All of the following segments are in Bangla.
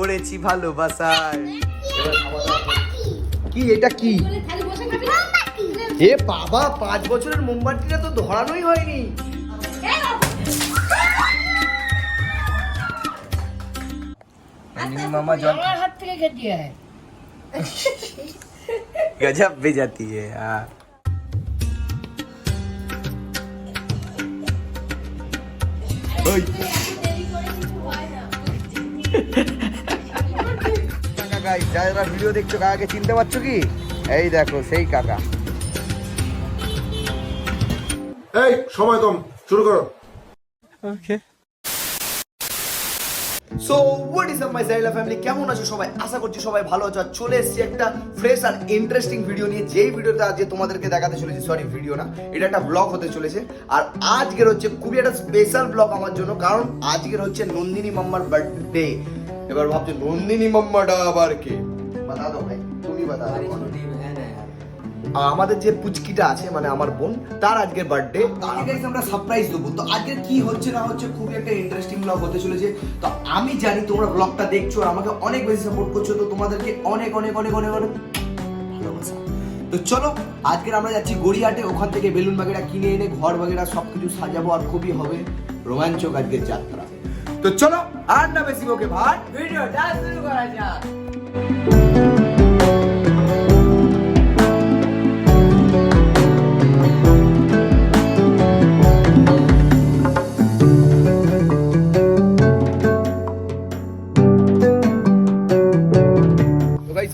পড়েছি ভালোবাসায়। কি এটা কি? এ বাবা 5 বছরের মোমবাতিটা তো ধরানোই হয়নি। मामा जॉन हाथ থেকে गिर दिया है। गजब भी जाती है। हाँ যারা ভিডিও দেখছো কাকাকে চিনতে পারছো কি? এই দেখো সেই কাকা। এই সময় কম, শুরু করো। Okay so what is up my সাইলা ফ্যামিলি, কেমন আছো সবাই? আশা করছি সবাই ভালো আছো। চলে এসেছি একটা ফ্রেশ আর ইন্টারেস্টিং ভিডিও নিয়ে, যেই ভিডিওটা আজকে তোমাদেরকে দেখাতে চলেছি, সরি ভিডিও না, এটা একটা ব্লগ হতে চলেছে। আর আজকের হচ্ছে খুবই একটা স্পেশাল ব্লগ আমার জন্য, কারণ আজকের হচ্ছে নন্দিনী মাম্মার বার্থডে। এবার ভাবছো নন্দিনী মাম্মাটা আবার কে? বাতা দাও ভাই, তুমি বাতা দাও। আমাদের যে পুচকিটা আছে মানে আমার বোন, তার আজকের বার্থডে, তাকে আমরা সারপ্রাইজ দেবো। তো আজকে কি হচ্ছে না হচ্ছে খুবই একটা ইন্টারেস্টিং ব্লগ হতে চলেছে। তো আমি জানি তোমরা ব্লগটা দেখছো আর আমাকে অনেক বেশি সাপোর্ট করছো, তো তোমাদেরকে অনেক অনেক অনেক অনেক অনেক ভালোবাসা। তো চলো আজকের আমরা যাচ্ছি গড়িয়াহাটে, ওখান থেকে বেলুন বাগেরা কিনে এনে ঘর বাগেরা সবকিছু সাজাবো, আর খুবই হবে রোমাঞ্চক আজকের যাত্রা। তো চলো আর না বেশি বকে ভাই, ভিডিওটা শুরু করা যাক।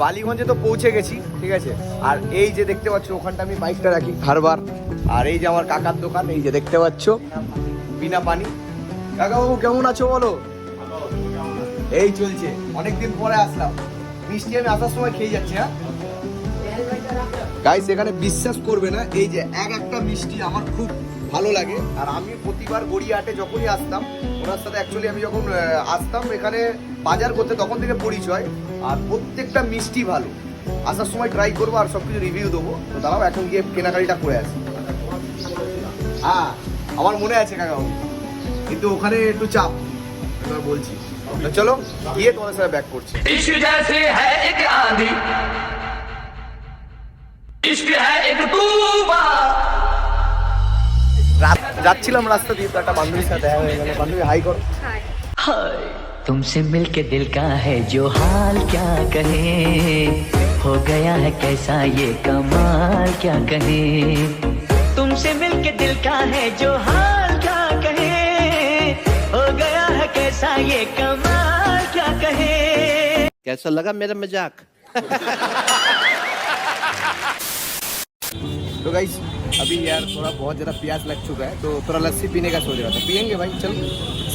বালিগঞ্জে তো পৌঁছে গেছি, ঠিক আছে। আর এই যে দেখতে পাচ্ছ ওখানটা আমি বাইকটা রাখি হারবার। আর এই যে আমার কাকার দোকান, এই যে দেখতে পাচ্ছ বিনা পানি। কাকাবাবু কেমন আছো বলো? এই চলছে, অনেকদিন পরে আসলাম। মিষ্টি আমি আসার সময় খেয়ে যাচ্ছি। হ্যাঁ গাইস, এখানে বিশ্বাস করবে না, এই যে একটা মিষ্টি আমার খুব ভালো লাগে। আর আমি প্রতিবার গড়িয়াহাটে যখনই আসতাম, ওনার সাথে অ্যাকচুয়ালি আমি যখন আসতাম এখানে বাজার করতে, তখন থেকে পরিচয়। আর প্রত্যেকটা মিষ্টি ভালো, আসার সময় ট্রাই করবো আর সব কিছু রিভিউ দেবো। তো দাঁড়াও এখন গিয়ে কেনাকাটিটা করে আসি। হ্যাঁ আমার মনে আছে কাকাবাবু, কিন্তু ওখানে একটু চাপ, বলছি। চলো গিয়ে তোমাদের সাথে ব্যাক করছি। যাচ্ছিলাম রাস্তা দিয়ে, তো একটা বান্ধবীর সাথে দেখা হয়ে গেল। বান্ধবী হাই করো। तुमसे मिलके दिल का है जो हाल क्या कहे, हो गया है कैसा ये कमाल क्या कहे, तुमसे मिलके दिल का है जो हाल क्या कहे, हो गया है कैसा ये कमाल क्या कहे। कैसा लगा मेरा मजाक? तो गाइस अभी यार थोड़ा बहुत ज़्यादा प्यास लग चुका है, तो थोड़ा लस्सी पीने का सोच रहा था। पियेंगे भाई, चलो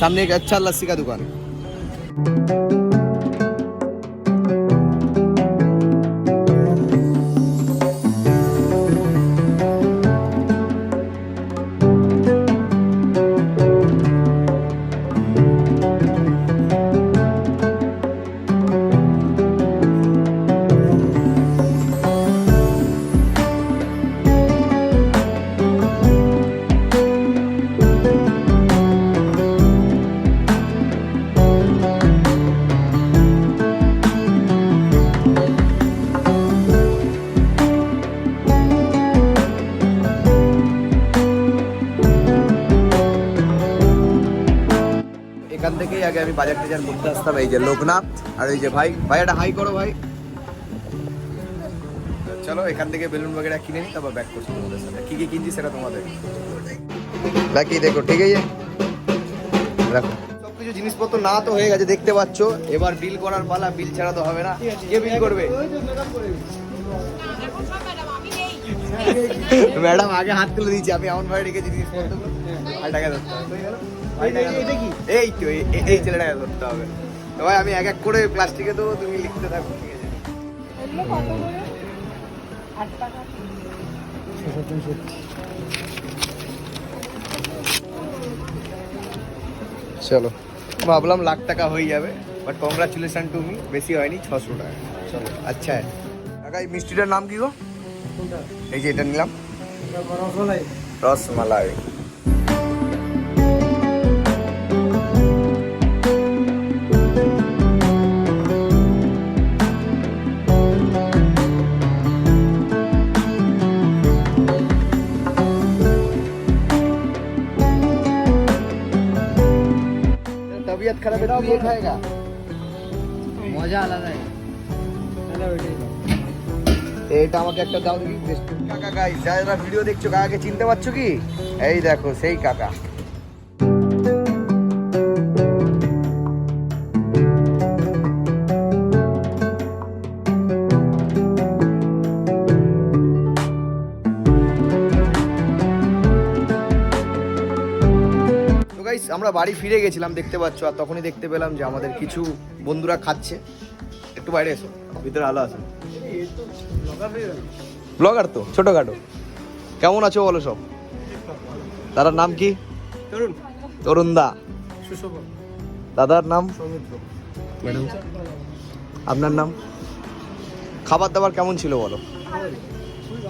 सामने एक अच्छा लस्सी का दुकान है। এখান থেকেই আগে আমি বাজার টাজার করতে আসতাম। এই যে লোকনাথ আর এই যে ভাই, ভাই একটা হাই করো ভাই। চলো এখান থেকে বেলুন বাগেরা কিনে নিই, তারপর ব্যাক করছি তোমাদের সাথে। কি কি কিনছি সেটা তোমাদের বাকি দেখো, ঠিক আছে। দেখো সবকিছু জিনিসপত্র না তো হয়ে গেছে, দেখতে পাচ্ছ। এবার বিল করার পালা, বিল ছাড়া তো হবে না। কে বিল করবে? ম্যাডাম আগে হাত তুলে দিয়েছি, আমি এমন ভাবে রেখেছি জিনিসপত্র। টাকা ধরতে হবে, এই তো এই ছেলেটাকে ধরতে হবে। তো ভাই আমি এক এক করে প্লাস্টিকে দেবো, তুমি লিখতে থাকো, ঠিক আছে। চলো ভাবলাম লাখ টাকা হয়ে যাবে, বাট কংগ্রাচুলেশন টু মি, বেশি হয়নি, 600 টাকা। চলো আচ্ছা কাকা, এই মিষ্টিটার নাম কি গো? এই যে এটা নিলাম, রসমালাই। तू ये खाएगा মজা আলাদা এটা আমাকে একটা দাও দেখি কাকা গাইস যারা ভিডিও দেখছো কাকাকে চিনতে পারছো কি এই দেখো সেই কাকা তো গাইস আমরা বাড়ি ফিরে গেছিলাম দেখতে পাচ্ছ আর তখনই দেখতে পেলাম যে আমাদের কিছু বন্ধুরা খাচ্ছে একটু বাইরে এসো ভিতরে আলো আছে ব্লগার তো ছোটখাটো কেমন আছো বলো সব দাদার নাম কি তরুণ দা দাদার নাম আপনার নাম খাবার দাবার কেমন ছিল বলো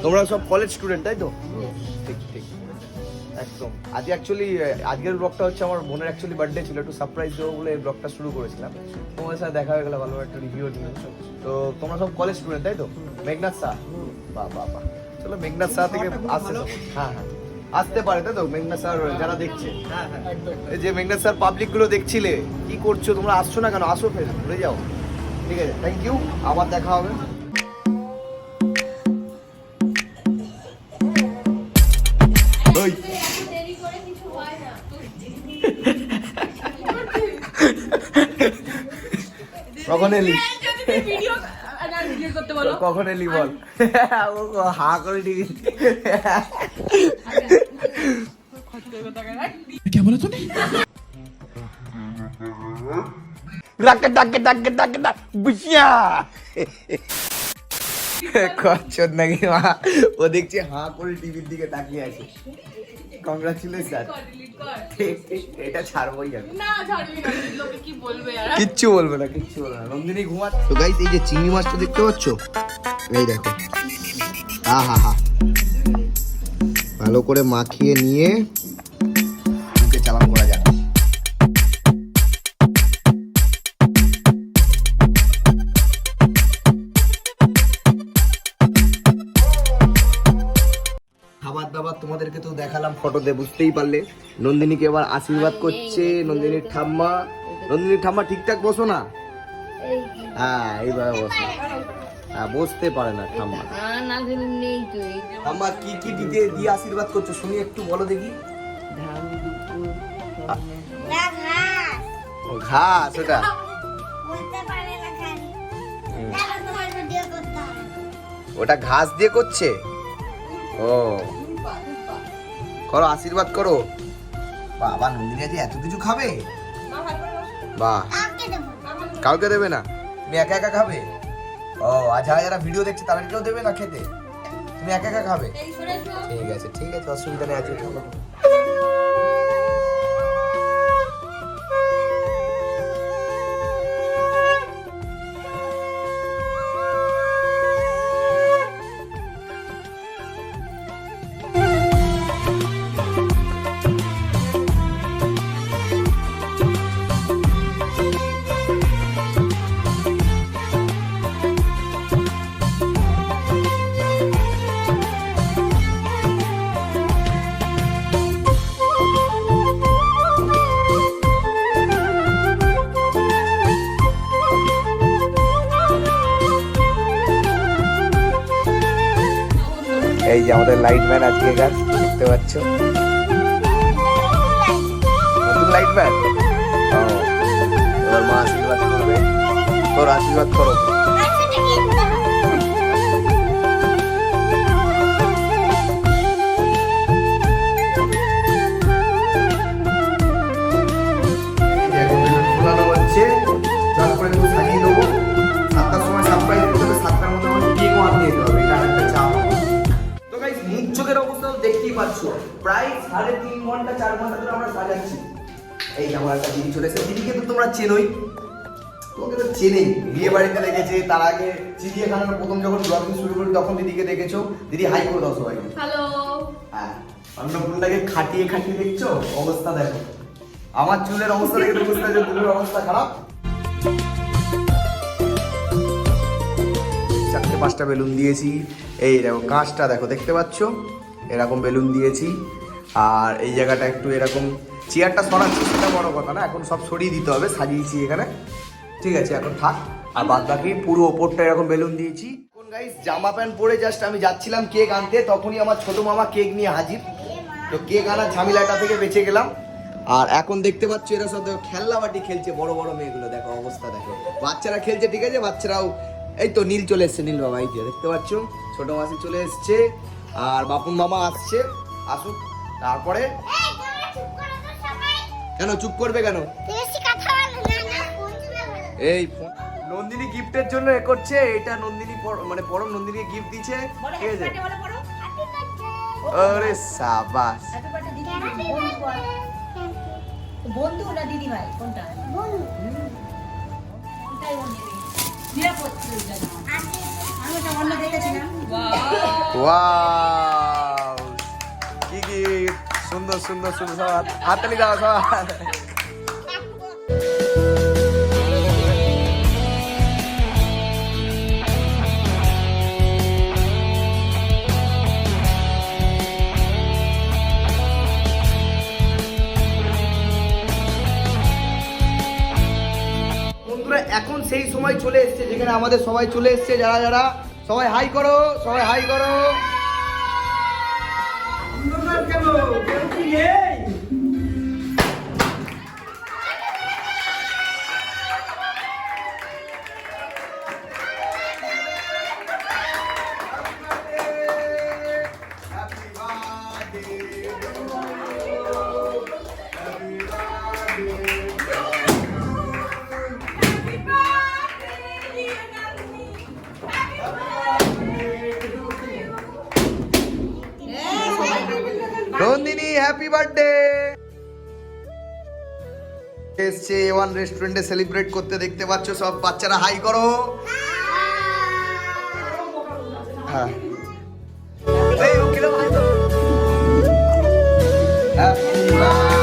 তোমরা সব কলেজ স্টুডেন্ট তাই তো ঠিক ঠিক একদম আজ অ্যাকচুয়ালি আজকের ব্লগটা হচ্ছে আমার বোনের অ্যাকচুয়ালি বার্থডে ছিল একটু সারপ্রাইজ দেবো বলে এই ব্লগটা শুরু করেছিলাম তোমাদের সাথে দেখা হয়ে গেলো ভালো একটা রিভিউ নিয়ে তো তোমরা সব কলেজ স্টুডেন্ট তাই তো মেঘনাথ শাহ বাহ বাহ বাহ চলো মেঘনাথ শাহ থেকে আসতে হ্যাঁ হ্যাঁ আসতে পারে তাই তো মেঘনাথ স্যার যারা দেখছে এই যে মেঘনাথ স্যার পাবলিক গুলো দেখছিলে কি করছো তোমরা আসছো না কেন আসো ফের ঘুরে যাও ঠিক আছে থ্যাংক ইউ আবার দেখা হবে ওই কখন এলি কখন এলি বল হা করে ঠিক করছেন নাকি মা ও দেখছি হা করে টিভির দিকে তাকিয়ে আছে কংগ্রাচুলেশন এটা ছাড়বোই আমি কিচ্ছু বলবে না কিচ্ছু বলবে না নন্দিনী ঘুমাচ্ছে তো গাইস এই যে চিংড়ি মাছটা দেখতে পাচ্ছ এই দেখো হা ভালো করে মাখিয়ে নিয়ে মুখে চালান করা যাক খাবার দাবার তোমাদেরকে তো দেখালাম ফটোতে বুঝতেই পারলে নন্দিনীকে এবার আশীর্বাদ করছে নন্দিনীর ঠাম্মা ঠিকঠাক বসো না হ্যাঁ এইবার বসো হ্যাঁ বসতে পারে না ঠাম্মা ঠাম্মা কি কি দিতে দিয়ে আশীর্বাদ করছো শুনি একটু বলো দেখি ঘাস ওটা ওটা ঘাস দিয়ে করছে ও করো আশীর্বাদ করো বাবা নন্দিনী আজ এত কিছু খাবে বাহ কাউকে দেবে না তুমি একা একা খাবে ও আর যারা যারা ভিডিও দেখছে তাদেরকেও দেবে না খেতে তুমি একা একা খাবে ঠিক আছে অসুবিধা নেই আজকে খাবো এই যে আমাদের লাইটম্যান আজকে গাছ দেখতে পাচ্ছ নতুন লাইটম্যান এবার মা আশীর্বাদ করবে তোর আশীর্বাদ করো ফোলানো হচ্ছে তারপরে একটু সাজিয়ে দেবো 7টার সময় সারপ্রাইজ দিতে হবে 7টার মধ্যে আমার কেক আনতে যেতে হবে এটা একটা চাপ মুখ চোখের অবস্থা দেখতেই পাচ্ছ প্রায় 3.5 ঘন্টা 4 ঘন্টা ধরে আমরা সাজাচ্ছি এই যে আমার একটা দিদি চলে এসেছে দিদিকে তো তোমরা চেনোই তোমাকে তো চেনেই বিয়ে বাড়িতে লেগেছে তার আগে চিড়িয়াখানার প্রথম যখন ব্লগিং শুরু করি তখন দিদিকে দেখেছো দিদি হাই করে দাও সবাই হ্যালো হ্যাঁ অন্নপূর্ণাকে খাটিয়ে দেখছো অবস্থা দেখো আমার চুলের অবস্থা দেখে তো বুঝতে পারছো চুলের অবস্থা খারাপ 4-5টা বেলুন দিয়েছি এই দেখো কাঁচটা দেখো দেখতে পাচ্ছ এরকম বেলুন দিয়েছি আর এই জায়গাটা একটু এরকম চেয়ারটা সরাচ্ছি সেটা বড় কথা না, এখন সব সরিয়ে দিতে হবে, সাজিয়েছি এখানে। ঠিক আছে, এখন থাক। আর বাদ বাকি পুরো ওপরটা এরকম বেলুন দিয়েছি। এখন গাইস জামা প্যান্ট পরে জাস্ট আমি যাচ্ছিলাম কেক আনতে, তখনই আমার ছোট মামা কেক নিয়ে হাজির। তো কেক আনার ঝামেলাটা থেকে বেঁচে গেলাম। আর এখন দেখতে পাচ্ছ এরা সব দেখো খেলনা বাটি খেলছে, বড় বড় মেয়েগুলো দেখো অবস্থা দেখো। বাচ্চারা খেলছে ঠিক আছে, বাচ্চারাও এই তো নীল চলে এসছে, নীল বাবা এই যে দেখতে পাচ্ছ, ছোট মাসি চলে এসছে আর বাপুন মামা আসছে, আসুক তারপরে। কেন চুপ করবে কেন? এই নন্দিনী গিফটের জন্য এ করছে, এটা নন্দিনী মানে পরম নন্দিনীকে গিফট দিচ্ছে, ঠিক আছে? আরে সাবাস। বন্ধু না দিদি ভাই কোনটা? বন্ধু। কোনটাই বন্ধু? নিরাপদ ছিল জানো। আমি ওটা অন্য দেখেছিলাম। ওয়াও, কি গিফট! সুন্দর সুন্দর সুন্দর, সব হাততালি দাও সব। এখন সেই সময় চলে এসছে যেখানে আমাদের সবাই চলে এসছে, যারা যারা সবাই হাই করো, সবাই হাই করো। Nandini happy birthday. এসছে ওয়ান রেস্টুরেন্টে সেলিব্রেট করতে, দেখতে পাচ্ছ সব বাচ্চারা হাই করো। হ্যাঁ এই ওকে দাও হাই করো। Happy birthday.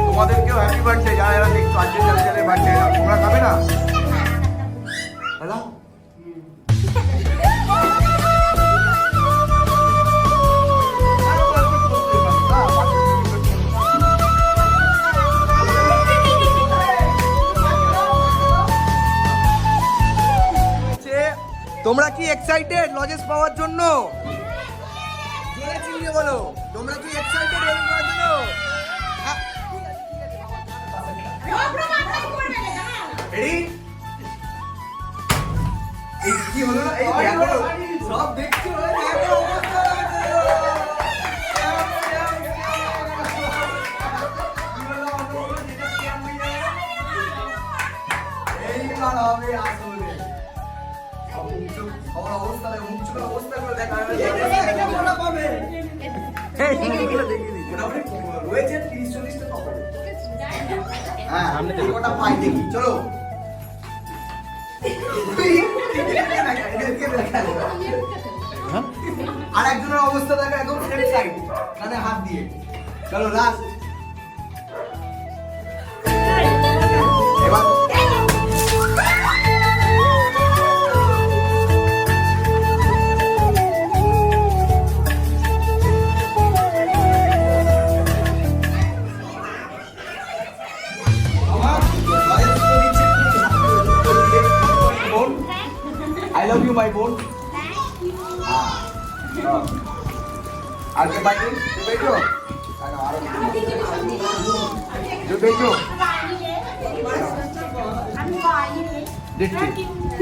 তোমাদেরকেও হ্যাপি বার্থডে, যারা যারা দেখছো আজকে যারা যারা বার্থডে, তোমরা খাবে না? হ্যালো তোমরা কি এক্সাইটেড লজেস পাওয়ার জন্য? জোরে চিল্লিয়ে বলো, তোমরা কি এক্সাইটেড লজেস পাওয়ার জন্য? রেডি? এই কি হলো না? এই দেখো সব দেখছো, দেখো অবস্থা এইবার হবে আসলে আমার অবস্থা দেখো, মুখগুলো অবস্থা করে দেখা পাবে। এইগুলো দেখিয়ে দিই, মোটামুটি রয়েছে 30-40টা পাবে। হ্যাঁ সামনে থেকে ওটা পাই দেখি, চলো। আর একজনের অবস্থা দেখা একদম ফ্রন্ট সাইড, কানে হাত দিয়ে। চলো লাস্ট এবার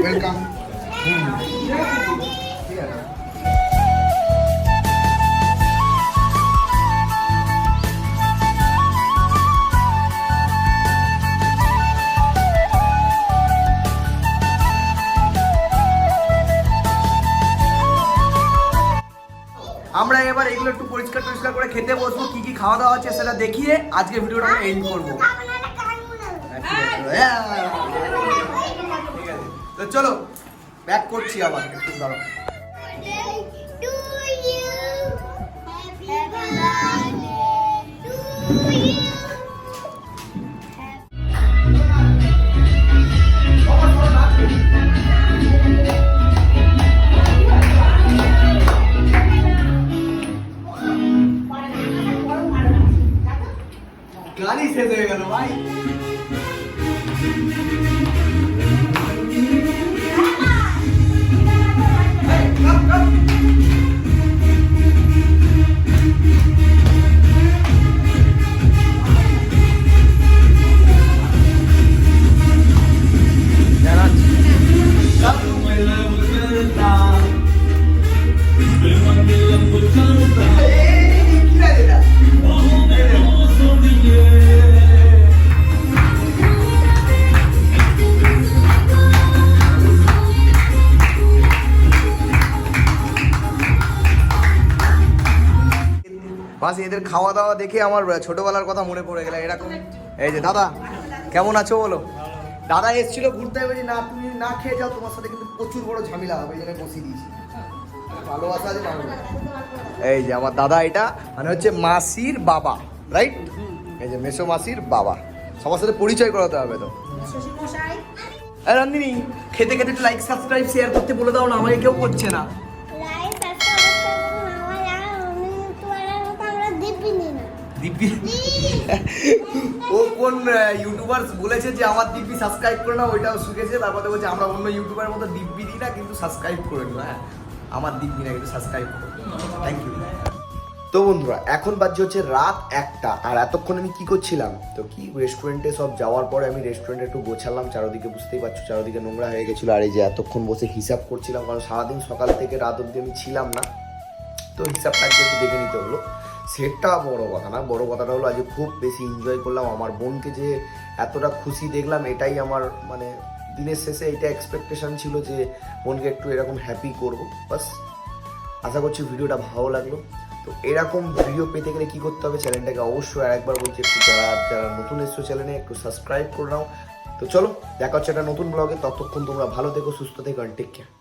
ওয়েলকাম। আমরা এবার এগুলো একটু পরিষ্কার করে খেতে বসবো, কি কি খাওয়া দাওয়া আছে সেটা দেখিয়ে আজকে ভিডিওটা আমরা এন্ড করবো। ঠিক আছে, তো চলো ব্যাক করছি আবার একটু দাঁড়াও। গাড়ি শেষ হয়ে গেল ভাই। বাস এদের খাওয়া দাওয়া দেখে আমার ছোটবেলার কথা মনে পড়ে গেল। এরকম এই যে দাদা কেমন আছো বলো। দাদা এসেছিল ঘুরতে, বলছি না তুমি না খেয়ে যাও, তোমার সাথে কিন্তু প্রচুর বড় ঝামেলা হবে, এই জন্য বসিয়ে দিয়েছি। ভালোবাসা আছে ভালো। এই যে আমার দাদা, এটা মানে হচ্ছে মাসির বাবা, রাইট? এই যে মেসো মাসির বাবা, সবার সাথে পরিচয় করাতে হবে তো। রান্দিনী খেতে খেতে একটু লাইক সাবস্ক্রাইব শেয়ার করতে বলে দাও না, আমাকে কেউ করছে না। দিব্যি ও কোন ইউটিউবার বলেছে যে আমার দিব্যি সাবস্ক্রাইব করে না, ওইটাও শুনেছে। তারপরে বলছে আমরা অন্য ইউটিউবারের মতো দিব্যি দিই না, কিন্তু সাবস্ক্রাইব করে নিও। হ্যাঁ, আমার দিব্যি না, কিন্তু সাবস্ক্রাইব করো। Thank you. তো বন্ধুরা এখন বাজছে হচ্ছে রাত 1টা, আর এতক্ষণ আমি কি করছিলাম, তো কি রেস্টুরেন্টে সব যাওয়ার পরে আমি রেস্টুরেন্টে একটু গোছালাম, চারোদিকে বুঝতেই পারছো চারোদিকে নোংরা হয়ে গেছিলো। আর এই যে এতক্ষণ বসে হিসাব করছিলাম, কারণ সারাদিন সকাল থেকে রাত অবধি আমি ছিলাম না, তো হিসাবটা একটু দেখে নিতে হলো। সেটা বড় কথা না, বড় কথাটা হলো আজকে খুব বেশি এনজয় করলাম। আমার বোনকে যে এতটা খুশি দেখলাম, এটাই আমার মানে দিনের শেষে এটা এক্সপেকটেশন ছিল যে বোনকে একটু এরকম হ্যাপি করবো। বাস আশা করছি ভিডিওটা ভালো লাগলো। তো এরকম ভিডিও পেতে গেলে কী করতে হবে, চ্যানেলটাকে অবশ্যই আরেকবার বলছি একটু যারা নতুন এসছো চ্যানেলে একটু সাবস্ক্রাইব করে নাও। তো চলো দেখা হচ্ছে একটা নতুন ব্লগে, ততক্ষণ তোমরা ভালো থেকো, সুস্থ থেকো, টেক কেয়ার।